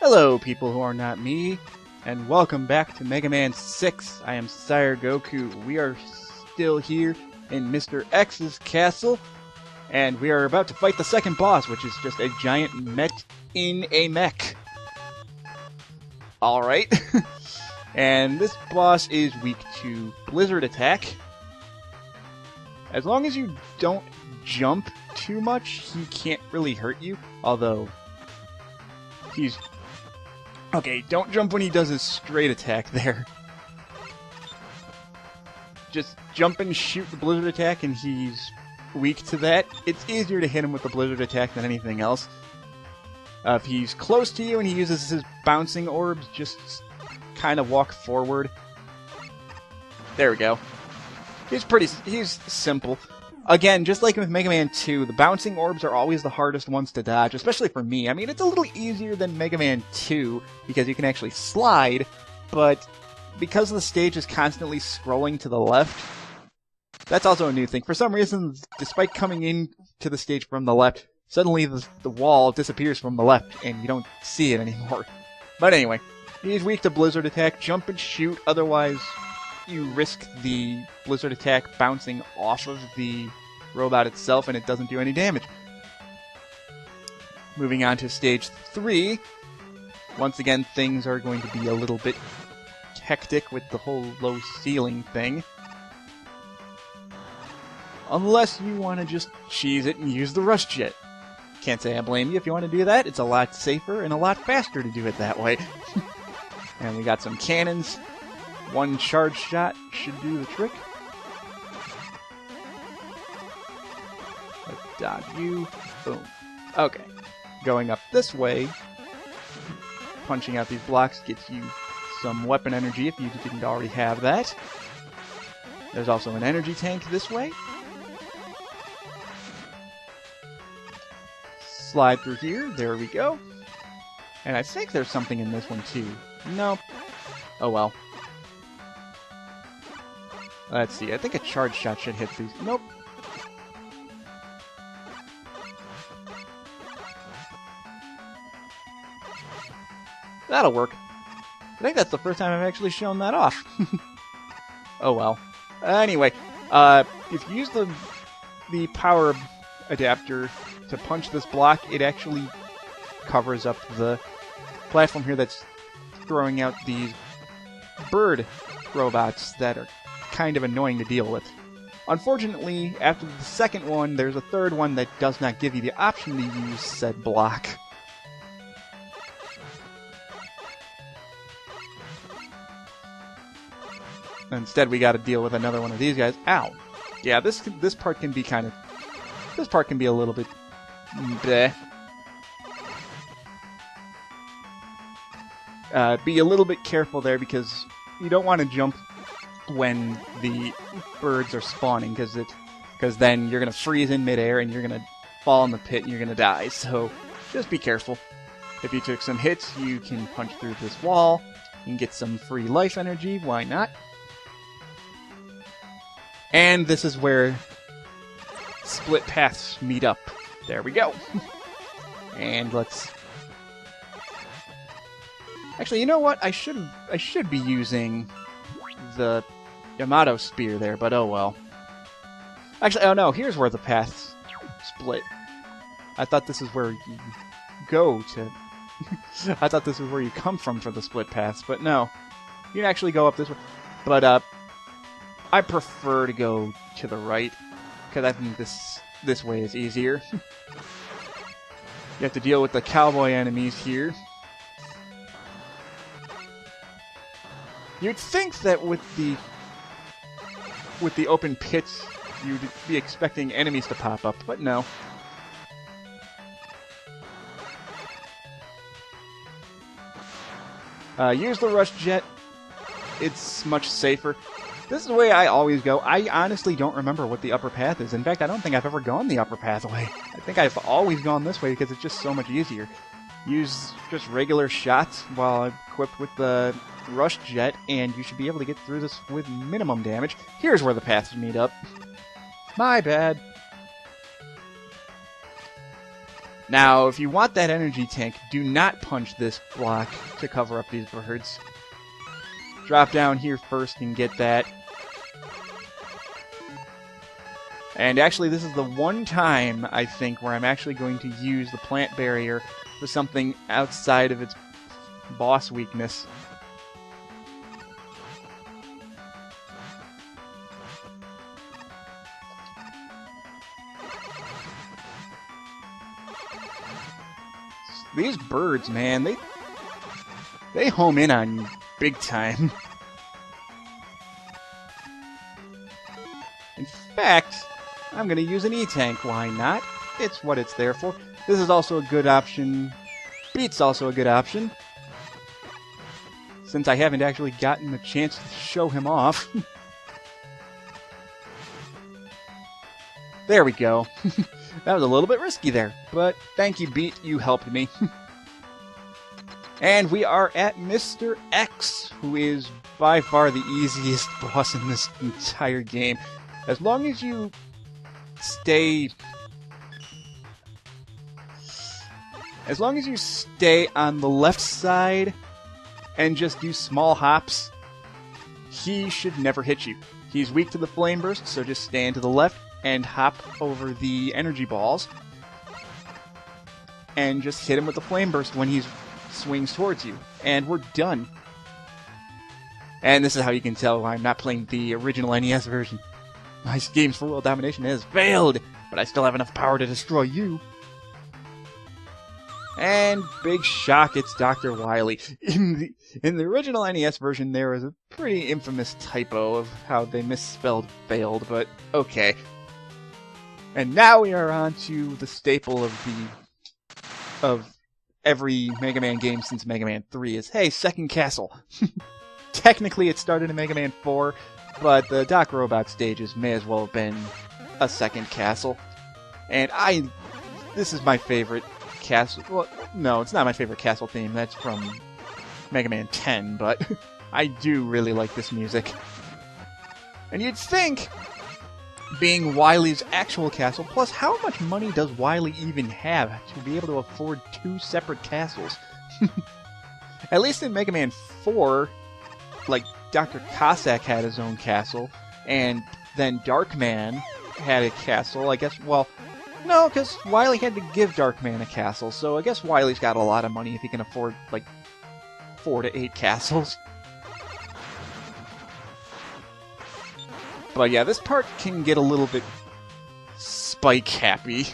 Hello, people who are not me, and welcome back to Mega Man 6. I am Sire Goku. We are still here in Mr. X's castle, and we are about to fight the second boss, which is just a giant mech in a mech. Alright. And this boss is weak to Blizzard attack. As long as you don't jump too much, he can't really hurt you, although he's... Okay, don't jump when he does his straight attack there. Just jump and shoot the Blizzard attack and he's weak to that. It's easier to hit him with the Blizzard attack than anything else. If he's close to you and he uses his bouncing orbs, just kind of walk forward. There we go. He's simple. Again, just like with Mega Man 2, the bouncing orbs are always the hardest ones to dodge, especially for me. I mean, it's a little easier than Mega Man 2, because you can actually slide, but because the stage is constantly scrolling to the left, that's also a new thing. For some reason, despite coming in to the stage from the left, suddenly the wall disappears from the left, and you don't see it anymore. But anyway, he's weak to Blizzard attack, jump and shoot, otherwise you risk the Blizzard attack bouncing off of the robot itself and it doesn't do any damage. Moving on to stage 3. Once again, things are going to be a little bit hectic with the whole low ceiling thing. Unless you want to just cheese it and use the rush jet. Can't say I blame you if you want to do that. It's a lot safer and a lot faster to do it that way. And we got some cannons. One charge shot should do the trick. Let's dodge you. Boom. Okay. Going up this way, punching out these blocks gets you some weapon energy if you didn't already have that. There's also an energy tank this way. Slide through here. There we go. And I think there's something in this one too. Nope. Oh well. Let's see, I think a charge shot should hit these. Nope. That'll work. I think that's the first time I've actually shown that off. Oh well. Anyway, if you use the power adapter to punch this block, it actually covers up the platform here that's throwing out these bird robots that are kind of annoying to deal with. Unfortunately, after the second one, there's a third one that does not give you the option to use said block. Instead, we got to deal with another one of these guys. Ow! Yeah, this part can be kind of... This part can be a little bit... bleh. Be a little bit careful there because you don't want to jump when the birds are spawning, because then you're gonna freeze in midair and you're gonna fall in the pit and you're gonna die. So just be careful. If you took some hits, you can punch through this wall and get some free life energy. Why not? And this is where split paths meet up. There we go. And let's. Actually, you know what? I should be using the Yamato spear there, but oh well. Actually, oh no, here's where the paths split. I thought this is where you go to... I thought this is where you come from for the split paths, but no. You can actually go up this way. But, I prefer to go to the right, because I think this way is easier. You have to deal with the cowboy enemies here. You'd think that with the open pits, you'd be expecting enemies to pop up, but no. Use the rush jet. It's much safer. This is the way I always go. I honestly don't remember what the upper path is. In fact, I don't think I've ever gone the upper pathway. I think I've always gone this way because it's just so much easier. Use just regular shots while equipped with the rush jet, and you should be able to get through this with minimum damage. Here's where the paths meet up. My bad. Now, if you want that energy tank, do not punch this block to cover up these birds. Drop down here first and get that. And actually, this is the one time, I think, where I'm actually going to use the plant barrier for something outside of its boss weakness. These birds, man, they home in on you big time. In fact, I'm going to use an E-Tank. Why not? It's what it's there for. This is also a good option. Beat's also a good option. Since I haven't actually gotten the chance to show him off. There we go. That was a little bit risky there, but thank you, Beat. You helped me. And we are at Mr. X, who is by far the easiest boss in this entire game. As long as you stay on the left side and just do small hops, he should never hit you. He's weak to the flame burst, so just stand to the left and hop over the energy balls and just hit him with the flame burst when he swings towards you. And we're done. And this is how you can tell I'm not playing the original NES version. My schemes for world domination has failed, but I still have enough power to destroy you. And big shock, it's Dr. Wily. In the original NES version, there was a pretty infamous typo of how they misspelled failed, but okay. And now we are on to the staple of every Mega Man game since Mega Man 3 is, hey, second castle. Technically it started in Mega Man 4, but the Doc Robot stages may as well have been a second castle. And this is my favorite castle. Well, no, it's not my favorite castle theme. That's from Mega Man 10, but I do really like this music. And you'd think, being Wily's actual castle, plus how much money does Wily even have to be able to afford 2 separate castles? At least in Mega Man 4, like, Dr. Cossack had his own castle, and then Darkman had a castle, I guess. Well, no, because Wily had to give Darkman a castle, so I guess Wily's got a lot of money if he can afford, like, 4 to 8 castles. But yeah, this part can get a little bit spike-happy.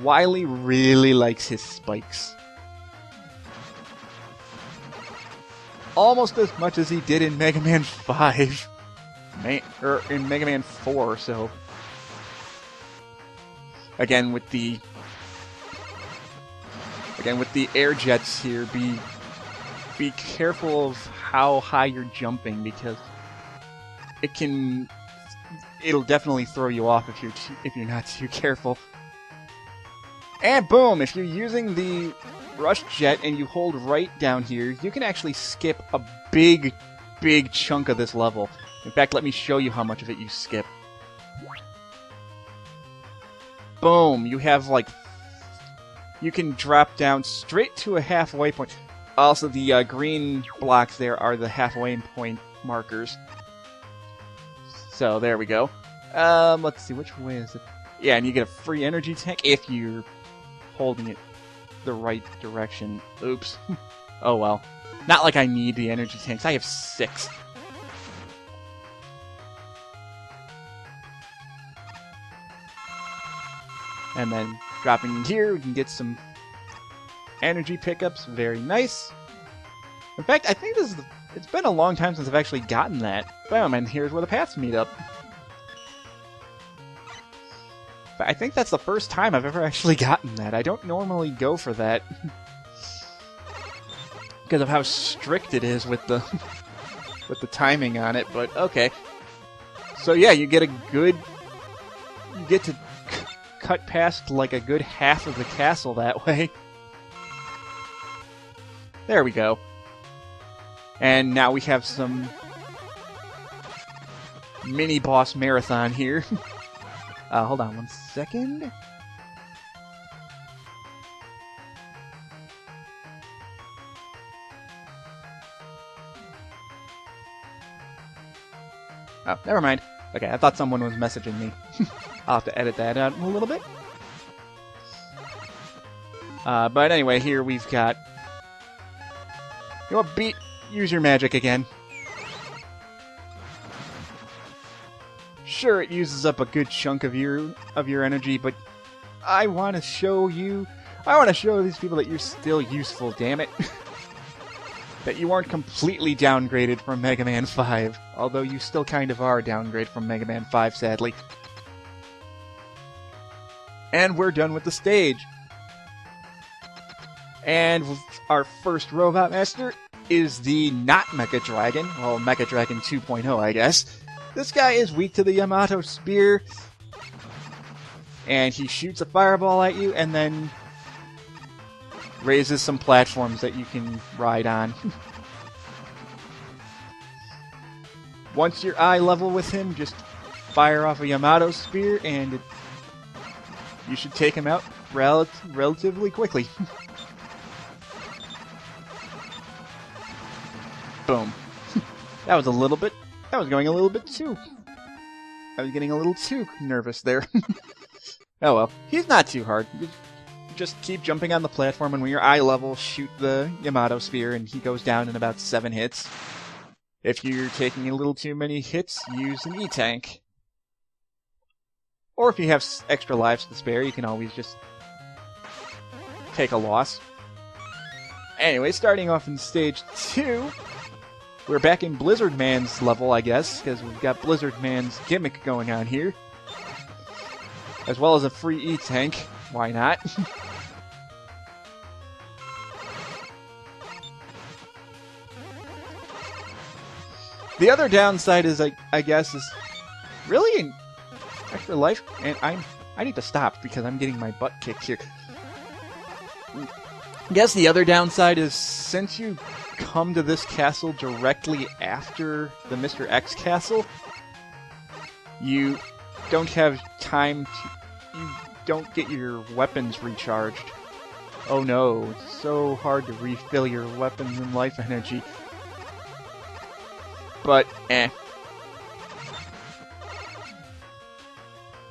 Wily really likes his spikes. Almost as much as he did in Mega Man 5. Or in Mega Man 4, so... Again, with the air jets here, be careful of how high you're jumping, because it'll definitely throw you off if you're not too careful. And boom! If you're using the rush jet and you hold right down here, you can actually skip a big chunk of this level. In fact, let me show you how much of it you skip. Boom! You have, like, you can drop down straight to a halfway point. Also, the green blocks there are the halfway point markers. So, there we go. Let's see, which way is it? Yeah, and you get a free energy tank if you're holding it the right direction. Oops. Oh well. Not like I need the energy tanks. I have 6. And then dropping in here, we can get some energy pickups. Very nice. In fact, I think it's been a long time since I've actually gotten that. Boom, and here's where the paths meet up. But I think that's the first time I've ever actually gotten that. I don't normally go for that. Because of how strict it is with the timing on it, but okay. So yeah, you get to cut past like a good half of the castle that way. There we go. And now we have some mini-boss marathon here. Hold on one second. Oh, never mind. Okay, I thought someone was messaging me. I'll have to edit that out in a little bit. But anyway, here we've got... You know what, Beat? Use your magic again. Sure, it uses up a good chunk of your energy, but I want to show you... I want to show these people that you're still useful, damn it. That you aren't completely downgraded from Mega Man 5. Although you still kind of are downgraded from Mega Man 5, sadly. And we're done with the stage. And our first Robot Master is the not Mecha Dragon. Well, Mecha Dragon 2.0, I guess. This guy is weak to the Yamato Spear. And he shoots a fireball at you and then raises some platforms that you can ride on. Once you're eye level with him, just fire off a Yamato Spear and you should take him out relatively quickly. Boom. That was going a little bit too. I was getting a little too nervous there. Oh well, he's not too hard. Just keep jumping on the platform, and when you're eye level, shoot the Yamato Spear, and he goes down in about 7 hits. If you're taking a little too many hits, use an E-Tank. Or if you have extra lives to spare, you can always just take a loss. Anyway, starting off in Stage 2, we're back in Blizzard Man's level, I guess, because we've got Blizzard Man's gimmick going on here. As well as a free E-Tank. Why not? The other downside is, I guess, is really in extra life, and I need to stop because I'm getting my butt kicked here. I guess the other downside is since you come to this castle directly after the Mr. X castle, you don't have time to... You don't get your weapons recharged. Oh no, it's so hard to refill your weapons and life energy. But, And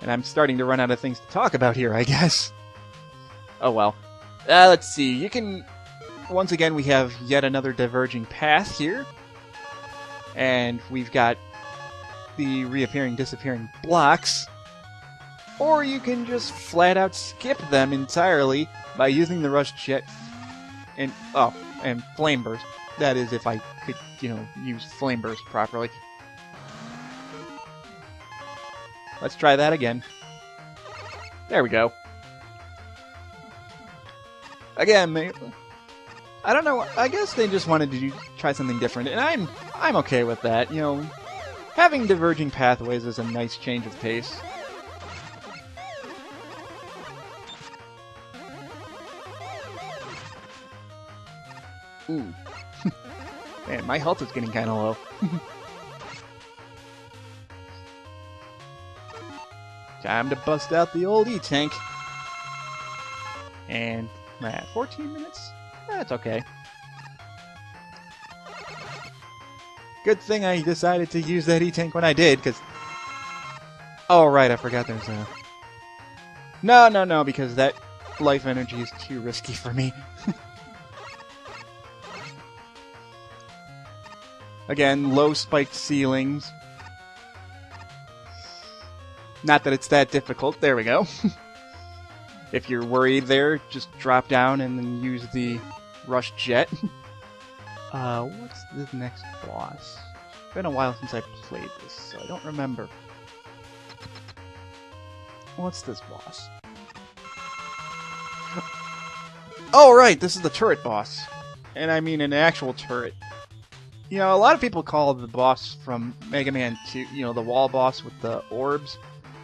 I'm starting to run out of things to talk about here, I guess. Oh well. Let's see, you can... Once again, we have yet another diverging path here. And we've got the reappearing, disappearing blocks. Or you can just flat out skip them entirely by using the Rush Jet and Flame Burst. That is, if I could, use Flame Burst properly. Let's try that again. There we go. Again, I don't know. I guess they just wanted to try something different, and I'm okay with that. Having diverging pathways is a nice change of pace. Ooh. Man, my health is getting kind of low. Time to bust out the old E-Tank. And, 14 minutes? That's okay. Good thing I decided to use that E-Tank when I did, because... Oh, right, I forgot there's a... No, because that life energy is too risky for me. Again, low spiked ceilings. Not that it's that difficult. There we go. If you're worried there, just drop down and then use the Rush Jet. What's the next boss? It's been a while since I played this, so I don't remember. What's this boss? Oh, right, this is the turret boss. And I mean an actual turret. A lot of people call the boss from Mega Man 2, the wall boss with the orbs,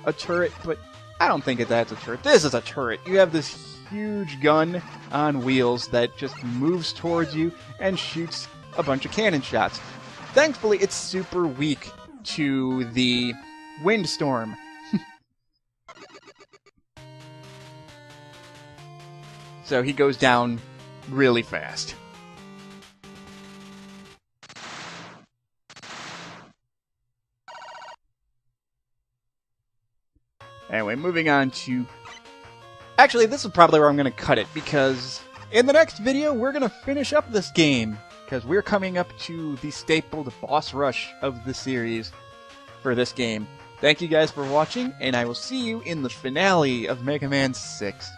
a turret, but I don't think that's a turret. This is a turret. You have this huge gun on wheels that just moves towards you and shoots a bunch of cannon shots. Thankfully, it's super weak to the windstorm. So he goes down really fast. Anyway, moving on to... Actually, this is probably where I'm going to cut it, because in the next video, we're going to finish up this game, because we're coming up to the stapled boss rush of the series for this game. Thank you guys for watching, and I will see you in the finale of Mega Man 6.